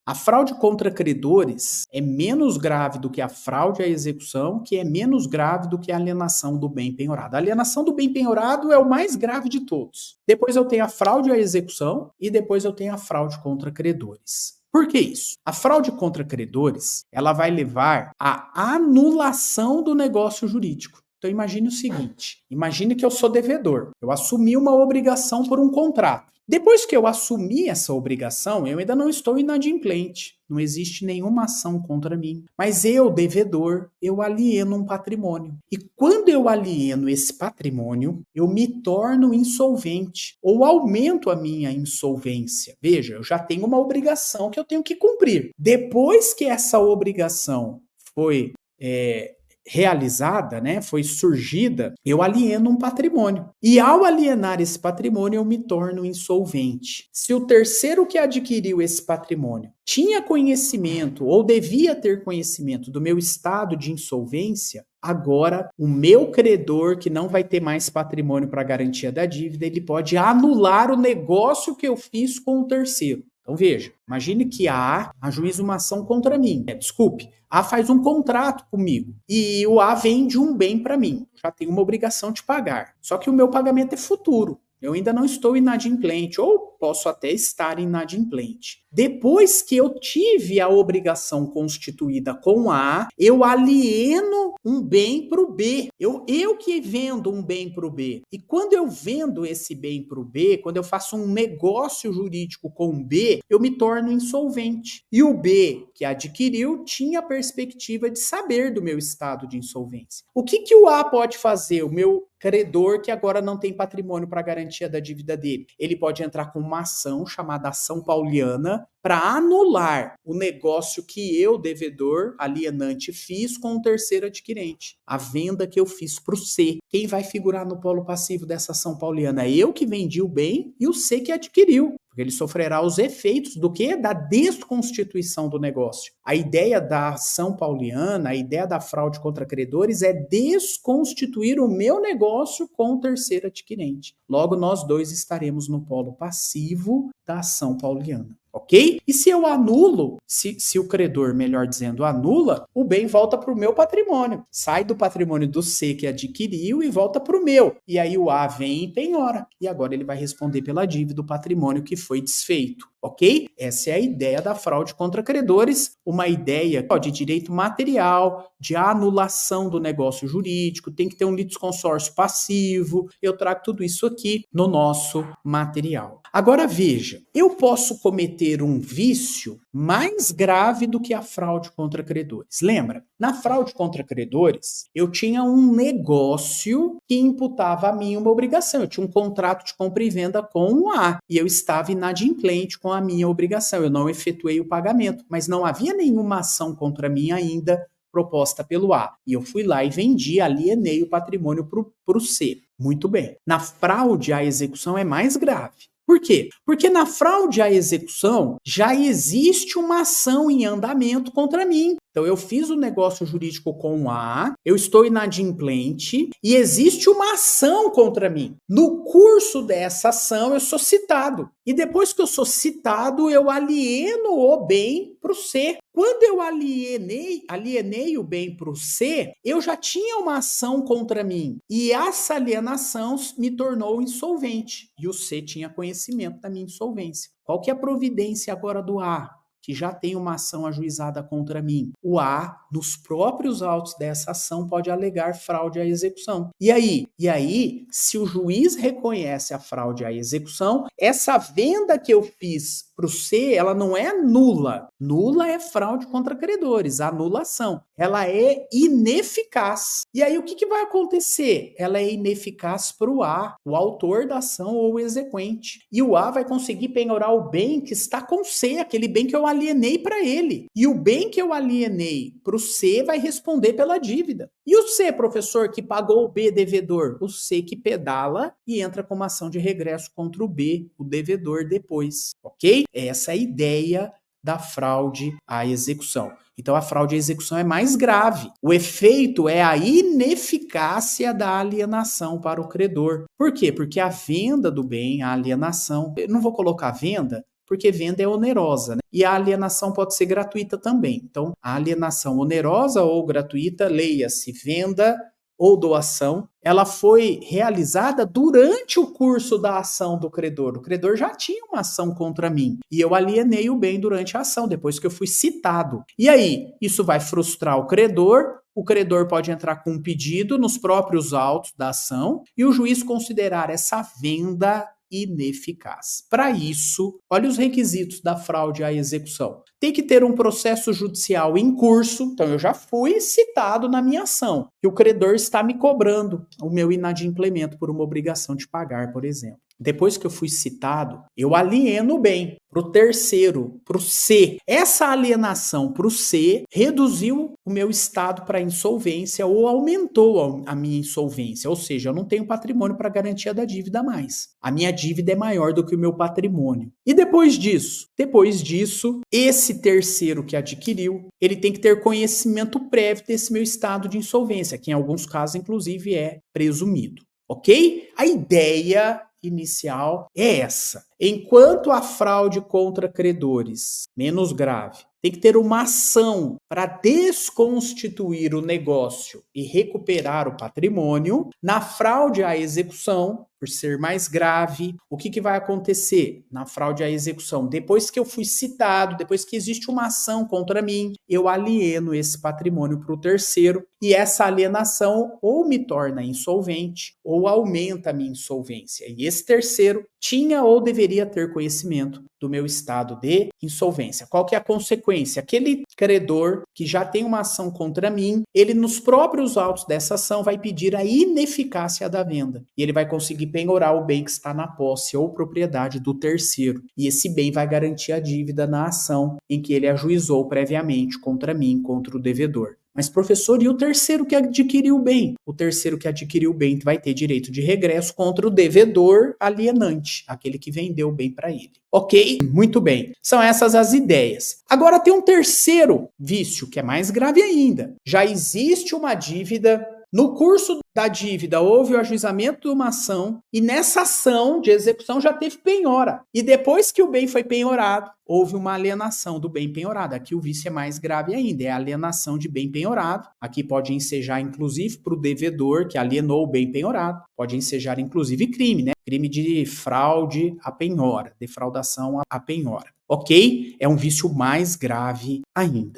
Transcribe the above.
A fraude contra credores é menos grave do que a fraude à execução, que é menos grave do que a alienação do bem penhorado. A alienação do bem penhorado é o mais grave de todos. Depois eu tenho a fraude à execução e depois eu tenho a fraude contra credores. Por que isso? A fraude contra credores, ela vai levar à anulação do negócio jurídico. Então imagine o seguinte, imagine que eu sou devedor, eu assumi uma obrigação por um contrato. Depois que eu assumi essa obrigação, eu ainda não estou inadimplente, não existe nenhuma ação contra mim. Mas eu, devedor, eu alieno um patrimônio. E quando eu alieno esse patrimônio, eu me torno insolvente ou aumento a minha insolvência. Veja, eu já tenho uma obrigação que eu tenho que cumprir. Depois que essa obrigação foi realizada, foi surgida, eu alieno um patrimônio. E ao alienar esse patrimônio, eu me torno insolvente. Se o terceiro que adquiriu esse patrimônio tinha conhecimento ou devia ter conhecimento do meu estado de insolvência, agora o meu credor, que não vai ter mais patrimônio para garantia da dívida, ele pode anular o negócio que eu fiz com o terceiro. Então veja, imagine que a ajuiza uma ação contra mim. A faz um contrato comigo e o A vende um bem para mim. Já tem uma obrigação de pagar. Só que o meu pagamento é futuro. Eu ainda não estou inadimplente, ou posso até estar inadimplente. Depois que eu tive a obrigação constituída com A, eu alieno um bem para o B. Eu que vendo um bem para o B. E quando eu vendo esse bem para o B, quando eu faço um negócio jurídico com o B, eu me torno insolvente. E o B que adquiriu tinha a perspectiva de saber do meu estado de insolvência. O que o A pode fazer? O meu credor que agora não tem patrimônio para garantia da dívida dele. Ele pode entrar com uma ação chamada ação pauliana para anular o negócio que eu, devedor, alienante, fiz com o terceiro adquirente. A venda que eu fiz para o C. Quem vai figurar no polo passivo dessa ação pauliana? Eu que vendi o bem e o C que adquiriu. Porque ele sofrerá os efeitos do quê? Da desconstituição do negócio. A ideia da ação pauliana, a ideia da fraude contra credores é desconstituir o meu negócio com o terceiro adquirente. Logo, nós dois estaremos no polo passivo da ação pauliana. Ok? E se eu anulo, se o credor, melhor dizendo, anula, o bem volta para o meu patrimônio. Sai do patrimônio do C que adquiriu e volta para o meu. E aí o A vem e penhora. E agora ele vai responder pela dívida do patrimônio que foi desfeito. Ok? Essa é a ideia da fraude contra credores, uma ideia de direito material, de anulação do negócio jurídico, tem que ter um litisconsórcio passivo. Eu trago tudo isso aqui no nosso material. Agora veja, eu posso cometer um vício mais grave do que a fraude contra credores. Lembra? Na fraude contra credores, eu tinha um negócio que imputava a mim uma obrigação. Eu tinha um contrato de compra e venda com o A e eu estava inadimplente com a minha obrigação. Eu não efetuei o pagamento, mas não havia nenhuma ação contra mim ainda proposta pelo A. E eu fui lá e vendi, alienei o patrimônio para o C. Muito bem. Na fraude à execução é mais grave. Por quê? Porque na fraude à execução já existe uma ação em andamento contra mim. Então eu fiz o negócio jurídico com o A, eu estou inadimplente e existe uma ação contra mim. No curso dessa ação eu sou citado. E depois que eu sou citado, eu alieno o bem para o C. Quando eu alienei o bem para o C, eu já tinha uma ação contra mim. E essa alienação me tornou insolvente. E o C tinha conhecimento da minha insolvência. Qual que é a providência agora do A, que já tem uma ação ajuizada contra mim? O A, nos próprios autos dessa ação, pode alegar fraude à execução. E aí, se o juiz reconhece a fraude à execução, essa venda que eu fiz para o C, ela não é nula. Nula é fraude contra credores, anulação. Ela é ineficaz. E aí o que vai acontecer? Ela é ineficaz para o A, o autor da ação ou o exequente. E o A vai conseguir penhorar o bem que está com C, aquele bem que eu alienei para ele. E o bem que eu alienei para o C vai responder pela dívida. E o C, professor, que pagou o B devedor? O C que pedala e entra com uma ação de regresso contra o B, o devedor, depois. Ok? Essa é a ideia da fraude à execução. Então, a fraude à execução é mais grave. O efeito é a ineficácia da alienação para o credor. Por quê? Porque a venda do bem, a alienação, eu não vou colocar venda, porque venda é onerosa, né? E a alienação pode ser gratuita também. Então, a alienação onerosa ou gratuita, leia-se venda ou doação, ela foi realizada durante o curso da ação do credor. O credor já tinha uma ação contra mim e eu alienei o bem durante a ação, depois que eu fui citado. E aí, isso vai frustrar o credor pode entrar com um pedido nos próprios autos da ação e o juiz considerar essa venda ineficaz. Para isso, olha os requisitos da fraude à execução. Tem que ter um processo judicial em curso, então eu já fui citado na minha ação, e o credor está me cobrando o meu inadimplemento por uma obrigação de pagar, por exemplo. Depois que eu fui citado, eu alieno o bem para o terceiro, para o C. Essa alienação para o C reduziu o meu estado para insolvência ou aumentou a minha insolvência. Ou seja, eu não tenho patrimônio para garantia da dívida mais. A minha dívida é maior do que o meu patrimônio. E depois disso, esse terceiro que adquiriu, ele tem que ter conhecimento prévio desse meu estado de insolvência, que em alguns casos, inclusive, é presumido. Ok? A ideia inicial é essa. Enquanto a fraude contra credores, menos grave, tem que ter uma ação para desconstituir o negócio e recuperar o patrimônio, na fraude à execução, por ser mais grave, o que vai acontecer na fraude à execução? Depois que eu fui citado, depois que existe uma ação contra mim, eu alieno esse patrimônio para o terceiro e essa alienação ou me torna insolvente ou aumenta a minha insolvência. E esse terceiro tinha ou deveria ter conhecimento do meu estado de insolvência. Qual que é a consequência? Aquele credor que já tem uma ação contra mim, ele nos próprios autos dessa ação vai pedir a ineficácia da venda. E ele vai conseguir penhorar o bem que está na posse ou propriedade do terceiro. E esse bem vai garantir a dívida na ação em que ele ajuizou previamente contra mim, contra o devedor. Mas, professor, e o terceiro que adquiriu o bem? O terceiro que adquiriu o bem vai ter direito de regresso contra o devedor alienante, aquele que vendeu o bem para ele. Ok? Muito bem. São essas as ideias. Agora tem um terceiro vício, que é mais grave ainda. Já existe uma dívida. No curso da dívida, houve o ajuizamento de uma ação e nessa ação de execução já teve penhora. E depois que o bem foi penhorado, houve uma alienação do bem penhorado. Aqui o vício é mais grave ainda, é a alienação de bem penhorado. Aqui pode ensejar, inclusive, para o devedor que alienou o bem penhorado. Pode ensejar, inclusive, crime, né? Crime de fraude à penhora, defraudação à penhora. Ok? É um vício mais grave ainda.